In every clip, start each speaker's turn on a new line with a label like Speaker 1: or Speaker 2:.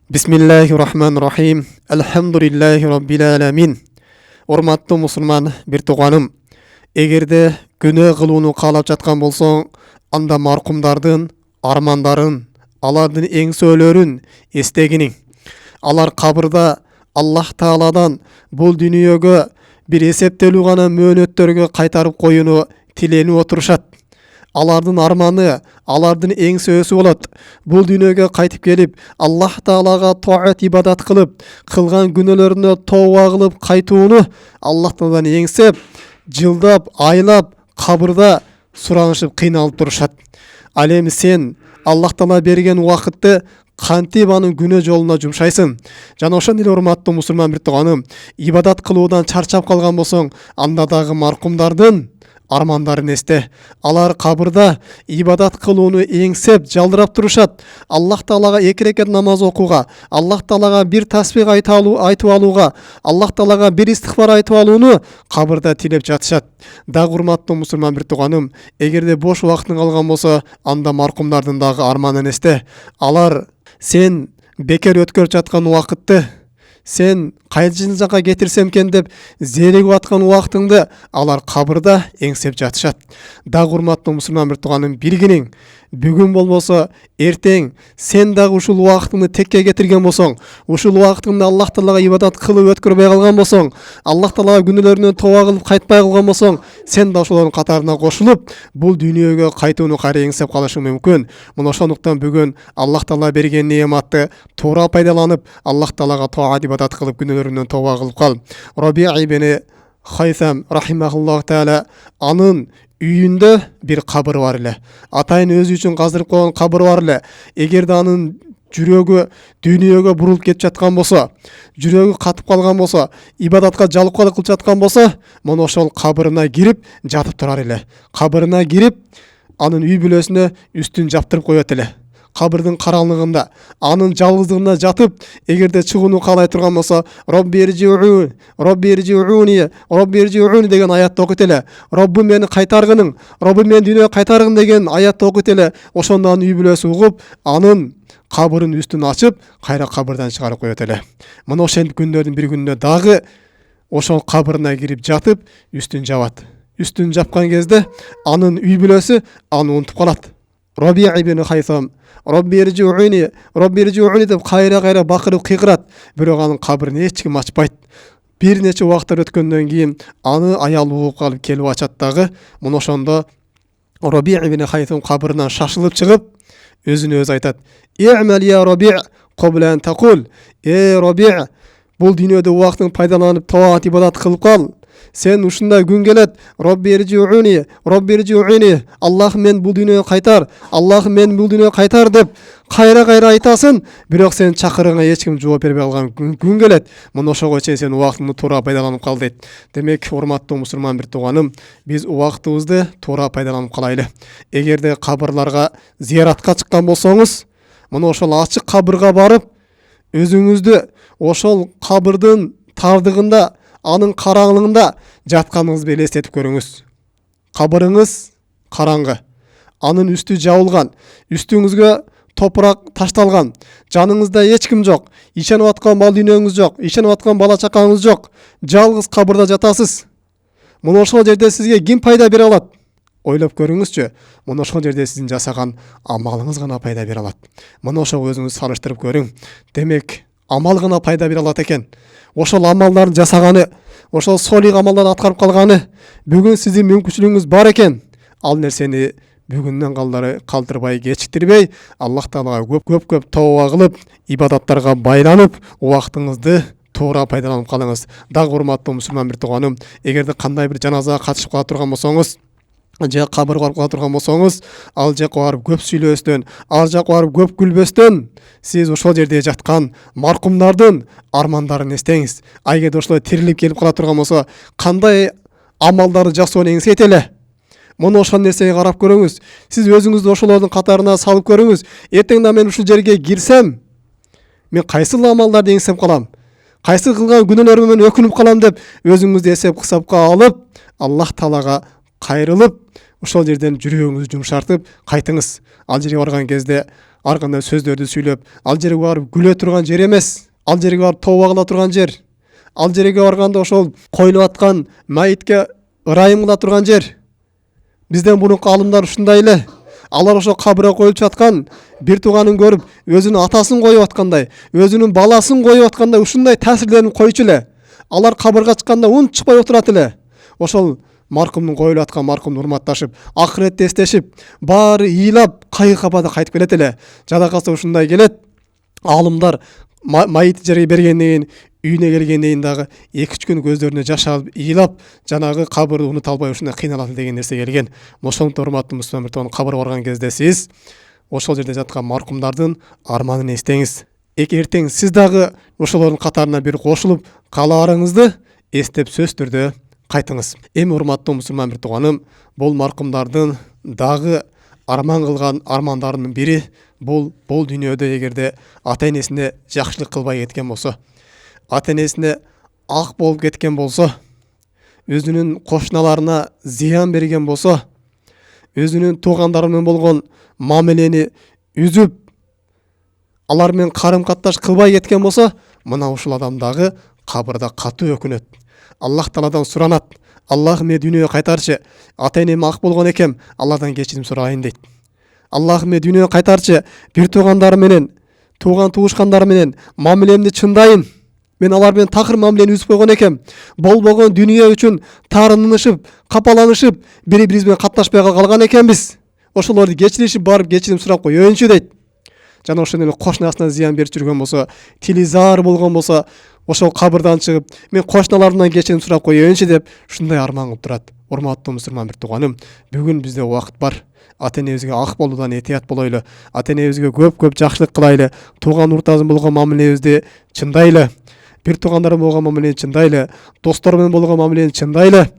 Speaker 1: Bismillahirrahmanirrahim. Elhamdülillahi Rabbil alamin. Hormatly musulman bir tuğanım. Egerde günah kılууну kalap жаткан bolsoň, anda markumdardın, armandарын, alardın eň söylörün esteginiň. Alar kabırda Allah Taaladan bul dünýöge bir eseptelүү gana möөнөттөрgө kaytarıp koyunu tilenip oturuşat. Alardın armanı, alardın eň söösü bolat. Bul dünýöge kaytyp gelip Allah Taalaga taat ibadat kılıp, kılgan günölerine tawba kılıp kaytuunu Allah Taaladan eňsep, jıldap, aylap, kabırda suranışıp kıynalıp duruşat. Al emi sen Allah Taala bergen wagtty kantip anын günö joluna jumşaysın. Jana ошондой эле урматтуу мусулман bir туганım, ibadat kılууdan çarçap kalgan bolsoň, anda dagы markumdардын armandарын esте. Alar kabırda ibadat kılууну eňsep jaldırap duruşat. Allah Taalaga 2 rekat namaz okuga, Allah Taalaga bir tasbih aytyp alууga, Allah Taalaga bir istigfar aytyp alууну kabırda tilep жатышат. Dagы урматтуу мусулман bir туганım, эгерде бош убактың калган болсо, анда markumdардын dagы armanын esте. Alar sen bekер өткөрүп жаткан убакытты, sen кайсы жака кетирсем экен деп зеригип аткан убактыңды алар кабырда эңсеп жатышат. Дагы урматтуу мусулман bir туганым, билгиниң, бүгүн болбосо эртең сен дагы ушул убактыңды текке кетирген болсоң, ушул убактыңды Аллах Таалага ибадат кылып өткөрбөй калган болсоң, Аллах Таалага күнөлөрүнөн тооба кылып кайтпай калган болсоң, сен да ошолордун катарына кошулуп, бул дүйнөгө кайтууну кайра эңсеп калышың мүмкүн. Мына ошондуктан бүгүн Аллах Таала берген неаматты туура пайдаланып, Аллах Таалага таат ибадат кылып күнөлөрүнөн тооба кылып кал. Раби ибн Хайсам рахимахуллах таала анын үйүндө bir кабыр бар эле. Атайын өзү үчүн каздырып койгон кабыр бар эле. Эгерде анын жүрөгү дүйнөгө бурулуп кетип жаткан болсо, жүрөгү катып калган болсо, ибадатка жалыкпалык кылып жаткан болсо, мына ошол кабырына кирип жатып турар эле. Кабырына кирип, анын үй бүлөсүнө үстүн жаптырып коет эле. Кабырдын караңгылыгында, анын жалгыздыгында жатып, эгерде чыгууну каалай турган болсо, Роббиржиуни, Роббиржиуни, Роббиржиуни деген аятты окуйт эле. Роббум мени кайтаргының, Роббум мени дүйнөгө кайтаргын деген аятты окуйт эле. Ошондо анын үй бүлөсү угуп, анын кабырын үстүн ачып, кайра кабырдан чыгарып коет эле. Мына ошентип күндөрдүн bir күндө дагы ошол кабырына кирип жатып, үстүн жабат. Үстүн жапкан кезде анын үй бүлөсү аны унутуп калат. Раби ибн Хайсам Роббиржиуни деп кайра бакырып кыйгырат, бирок анын кабырын эч ким ачпайт. Bir нече убакыттар өткөндөн кийин аны аял угуп калып келип ачат дагы. Мына ошондо Раби ибн Хайсам кабырынан шашылып чыгып, өзүнө өзү айтат: "И'мал я Раби qabla an taqul." Раби, бул дүйнөдө убактың пайдаланып таат ибадат кылып кал. Sen ушундай күн келет. Роббиржиуни, Роббиржиуни, Аллах мен бул дүйнөгө кайтар, Аллах мен бул дүйнөгө кайтар деп кайра айтасың, бирок сен чакырыгыңа эч ким жооп бербей калган күн келет. Мына ошого чейин сен убактыңды туура пайдаланып кал дейт. Демек, урматтуу мусулман bir туганым, биз убактыбызды туура пайдаланып калайлы. Эгерде кабырларга зияратка чыккан болсоңуз, мына ошол ачык кабырга барып, өзүңүздү ошол кабырдын тардыгында, анын караңгылыгында жатканыңызды элестетип көрүңүз. Кабырыңыз караңгы, анын үстү жабылган, үстүңүзгө топурак ташталган, жаныңызда эч ким жок, ишенип аткан мал дүйнөңүз жок, ишенип аткан бала чакаңыз жок, жалгыз кабырда жатасыз. Мына ошол жерде сизге ким пайда бере алат? Ойлоп көрүңүзчү, мына ошол жерде сиздин жасаган амалыңыз гана пайда бере алат. Мына ошого өзүңүз салыштырып көрүң. Демек, амал гана пайда бере алат экен. Ошол амалдарды жасаганы, ошол солих амалдарды аткарып калганы, бүгүн сиздин мүмкүнчүлүгүңүз бар экен. Ал нерсени бүгүндөн калтырбай, кечиктирбей, Аллах Таалага көп тооба кылып, ибадаттарга байланып, убактыңызды туура пайдаланып калыңыз. Дагы урматтуу мусулман bir туганым, эгерде кандай бир жаназага катышып кала турган болсоңуз, же кабырга барып кала турган болсоңуз, ал жака барып көп сүйлөбөстөн, ал жака барып көп күлбөстөн, сиз ошол жерде жаткан маркумдардын армандарын эстеңиз. Эгерде ошолой тирилип келип кала турган болсо, кандай амалдарды жасоону эңсейт эле. Мына ошол нерсеге карап көрүңүз. Сиз өзүңүздү ошолордун катарына салып көрүңүз. Эртең да мен ушул жерге кирсем, мен кайсыл амалдарды эңсеп калам? Кайсы кылган күнөөлөрүмө мен өкүнүп калам деп өзүңүздү эсеп кысапка алып, Аллах Таалага кайрылып, ошол жерден жүрөгүңүздү жумшартып кайтыңыз. Ал жерге барган кезде ар кандай сөздөрдү сүйлөп, ал жерге барып күлө турган жер эмес, ал жерге барып тооба кыла турган жер, ал жерге барганда ошол коюлуп аткан майитке ырайым кыла турган жер. Бизден мурунку алымдар ушундай эле. Алар ошо кабырга коюлуп жаткан бир тууганын көрүп, өзүнүн атасын коюп аткандай, өзүнүн баласын коюп аткандай ушундай таасирлерин койчу эле. Алар кабырга чыкканда унчукпай отурат эле. Ошол маркумдун коюлуп аткан маркумду урматташып, акыретти эстешип, баары ыйлап, кайгы-капада кайтып келет эле. Жада калса ушундай келет. Алымдар майыт жерге бергенден кийин үйүнө келгенден кийин дагы 2-3 күн көздөрүнө жаш алып, ыйлап, жанагы кабырды унута албай ушундай кыйналат деген нерсе келген. Ошондуктан урматтуу мусулман биртогон, кабырга барган кезде сиз ошол жерде жаткан маркумдардын арманын эстеңиз. Эртең сиз дагы ошолордун катарына бир кошулуп, кааларыңызды эстеп сөзсүз түрдө кайтыңыз. Эми урматтуу мусулман биртуганым, бул маркумдардын дагы арман кылган армандарынын бири бул дүйнөдө эгерде ата энесине жакшылык кылбай кеткен болсо, ата энесине ак болуп кеткен болсо, өзүнүн кошуналарына зыян берген болсо, өзүнүн туугандары менен болгон мамилени үзүп, алар менен карым катташ кылбай кеткен болсо, мына ушул адам дагы кабырда катуу өкүнөт. Аллах Тааладан суранат. Аллах мени дүйнөгө кайтарчы. Ата энем ак болгон экем, алардан кечирим сурайын дейт. Аллах мени дүйнөгө кайтарчы. Бир туугандарым менен, тууган туушкандарым менен мамилемди чындайын. Мен алар менен такыр мамилени үзүп койгон экем. Болбогон дүйнө үчүн таарынышып, капаланышып, бири-бирибиз менен катташпай калган экенбиз. Ошолорду кечиришип барып кечирим сурап коеюнчу дейт. Жана ошондой эле кошунасына зыян берип жүргөн болсо, тили заар болгон болсо, ошол кабырдан чыгып, мен кошуналарымдан кечирим сурап коеюнчу деп ушундай арман кылып турат. Урматтуу мусулман бир тууганым, бүгүн бизде убакыт бар. Ата энебизге ак болуудан этият болойлу. Ата энебизге көп жакшылык кылайлы. Тууган уртазын болгон мамилебизди чындайлы. Бир туугандар менен болгон мамилени чындайлы. Достор менен болгон мамилени чындайлы.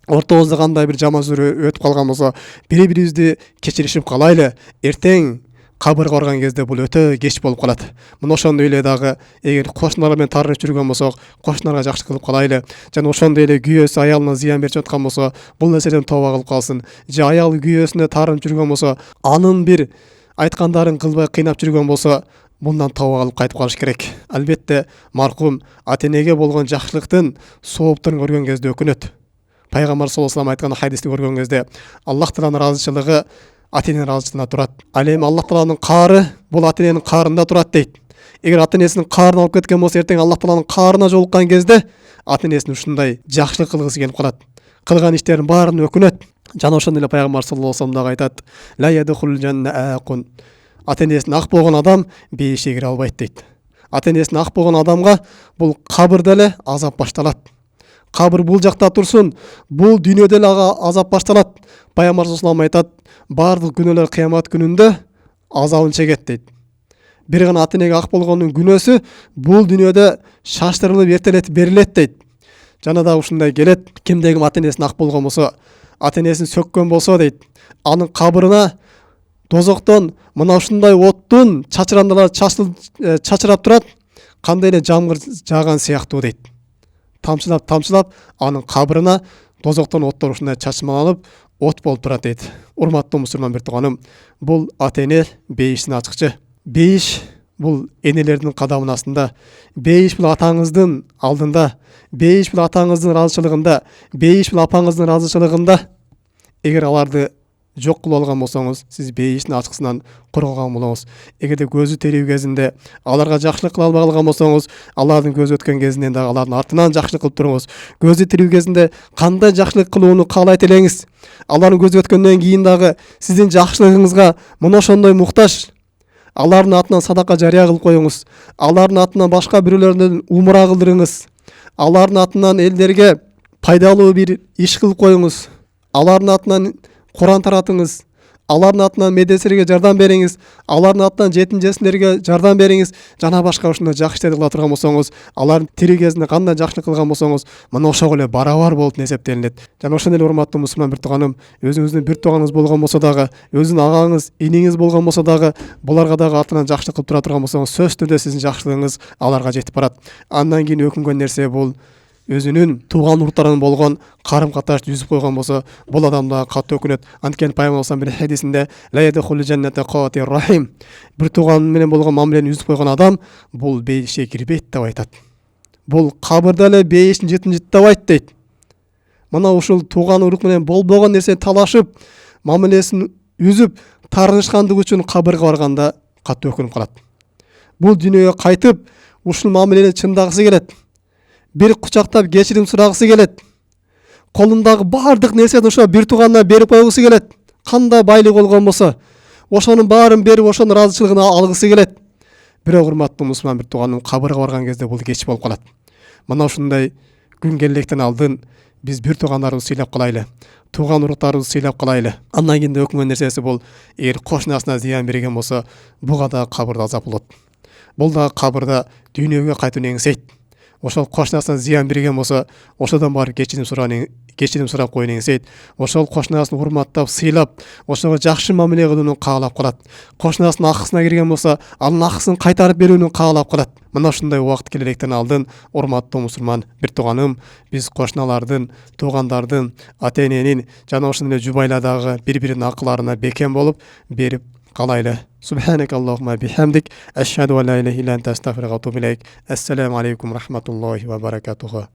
Speaker 1: Ортобузда кандай бир жаман сөздөр өтүп калган болсо, бири-бирибизди кечиришип калайлы. Эртең кабырга барган кезде бул өтө кеч болуп калат. Мына ошондой эле дагы эгер кошуналар менен таарынып жүргөн болсок, кошуналарга жакшылык кылып калайлы. Жана ошондой эле күйөөсү аялына зыян берип жаткан болсо, бул нерседен тооба кылып калсын. Же аял күйөөсүнө таарынып жүргөн болсо, анын бир айткандарын кылбай кыйнап жүргөн болсо, bundan tawba кылып кайтып калыш керек. Албетте, маркум ата энеге болгон жакшылыктын сооптун көргөн кезде өкүнөт. Пайгамбар саллаллаху алейхи ва саллям айткан хадисти көргөн кезде, Аллах Тааланын ыраазычылыгы ата эненин ыраазычылыгында турат. Ал эми Аллах Тааланын каары бул ата эненин каарында турат дейт. Эгер ата энесинин каарын алып кеткен болсо, эртең Аллах Тааланын каарына жолуккан кезде ата энесине ушундай жакшылык кылгысы келип калат. Кылган иштерин баарын өкүнөт. Жана ошондой эле Пайгамбар саллаллаху алейхи ва саллям дагы айтат: "Ла ядхулул жанна акун." Ата энесине ак болгон адам бейишке кире албайт дейт. Ата энесине ак болгон адамга бул кабырда эле азап башталат. Кабыр бул жакта турсун, бул дүйнөдө эле азап башталат. Пайгамбар саллаллаху алейхи ва саллям айтат: "Бардык күнөөлөр кыямат күнүндө азабын чегет" дейт. Бир гана ата энеге ак болгондун күнөөсү бул дүйнөдө шаштырылып эртелетип берилет дейт. Жана да ушундай келет, кимде ким ата энесине ак болгон болсо, ата энесин сөккөн болсо дейт, анын кабырына дозоктон мына ушундай оттун чачырандылар чачырап турат, кандай эле жамгыр жааган сыяктуу дейт. Тамчылап анын кабырына дозоктон оттор ушундай чачмаланып, от болуп турат дейт. Урматтуу мусулман бир тууганым, бул ата эне бейиштин ачкычы. Бейиш бул энелердин кадамынын астында, бейиш бул атаңыздын алдында, бейиш бул атаңыздын ыраазычылыгында, бейиш бул апаңыздын ыраазычылыгында. Эгер аларды жок кылып алган болсоңуз, сиз бейиштин ачкысынан курулган болоңуз. Эгерде көзү тирүү кезинде аларга жакшылык кыла албай калган болсоңуз, алардын көзү өткөн кезинен дагы алардын артынан жакшылык кылып туруңуз. Көзү тирүү кезинде кандай жакшылык кылууну каалайт элеңиз, алардын көзү өткөндөн кийин дагы сиздин жакшылыгыңызга мына ошондой муктаж. Алардын атынан садака жарыя кылып коюңуз. Алардын атынан башка бирөөлөрдөн умра кылдырыңыз. Алардын атынан элдерге пайдалуу бир иш кылып коюңуз. Алардын атынан Куран таратыңыз. Алардын атынан медреселерге жардам бериңиз. Алардын атынан жетим жесирлерге жардам бериңиз. Жана башка ушундай жакшы иштерди кыла турган болсоңуз, алардын тирүү кезинде кандай жакшылык кылган болсоңуз, мына ошого эле барабар болуп эсептелинет. Жана ошондой эле урматтуу мусулман бир тууганым, өзүңүздүн бир тууганыңыз болгон болсо дагы, өзүнүн агаңыз, иниңиз болгон болсо дагы, буларга дагы артынан жакшылык кылып тура турган болсоңуз, сөзсүз түрдө сиздин жакшылыгыңыз аларга жетип барат. Андан кийин өкүнгөн нерсе бул өзүнүн тууган уруттарынан болгон карым катнашты үзүп койгон болсо, бул адамда катуу өкүнөт. Анткени Пайгамбар бир хадисинде ла ядхулу жанната катир рахим, бир тууган менен болгон мамилени үзүп койгон адам бул бейишке кирбейт деп айтат. Бул кабырда эле бейиштин жытын жыттабайт дейт. Мына ушул тууган урук менен болбогон нерсени талашып, мамилесин үзүп, тарынышкандыгы үчүн кабырга барганда катуу өкүнүп калат. Бул дүйнөгө кайтып, ушул мамилени чындагысы келет. Бир кучактап кечирим сурагысы келет. Колундагы бардык нерсени ошо бир тууганына берип койгусу келет. Кандай байлык болгон болсо, ошонун баарын берип, ошонун ыраазычылыгын алгысы келет. Бирок урматтуу мусулман бир тууганын кабырга барган кезде бул кеч болуп калат. Мына ушундай күн келелектен алдын биз бир туугандарыбызды сыйлап калайлы. Тууган уруктарыбызды сыйлап калайлы. Андан кийин өкмөн нерсеси бул, эгер кошунасына зыян берген болсо, буга да кабырда азап болот. Бул да кабырда дүйнөгө кайтууну эңсейт. Ошол кошунасына зыян берген болсо, ошодон барып кечирим сурап коюуну эңсейт. Ошол кошунасын урматтап, сыйлап, ошого жакшы мамиле кылууну каалап калат. Кошунасынын акысына кирген болсо, анын акысын кайтарып берүүнү каалап калат. Мына ушундай убакыт келелектен алдын, урматтуу мусулман бир тууганым, биз кошуналардын, туугандардын, ата-эненин жана ошондой эле жубайладагы бири-биринин акыларына бекем болуп берип калайлы. Субханак Аллахумма бихамдик, ашхаду ан ла илаха илля анта астагфирука ва атубу илейк. Ассаламу алейкум рахматуллахи ва баракатуху.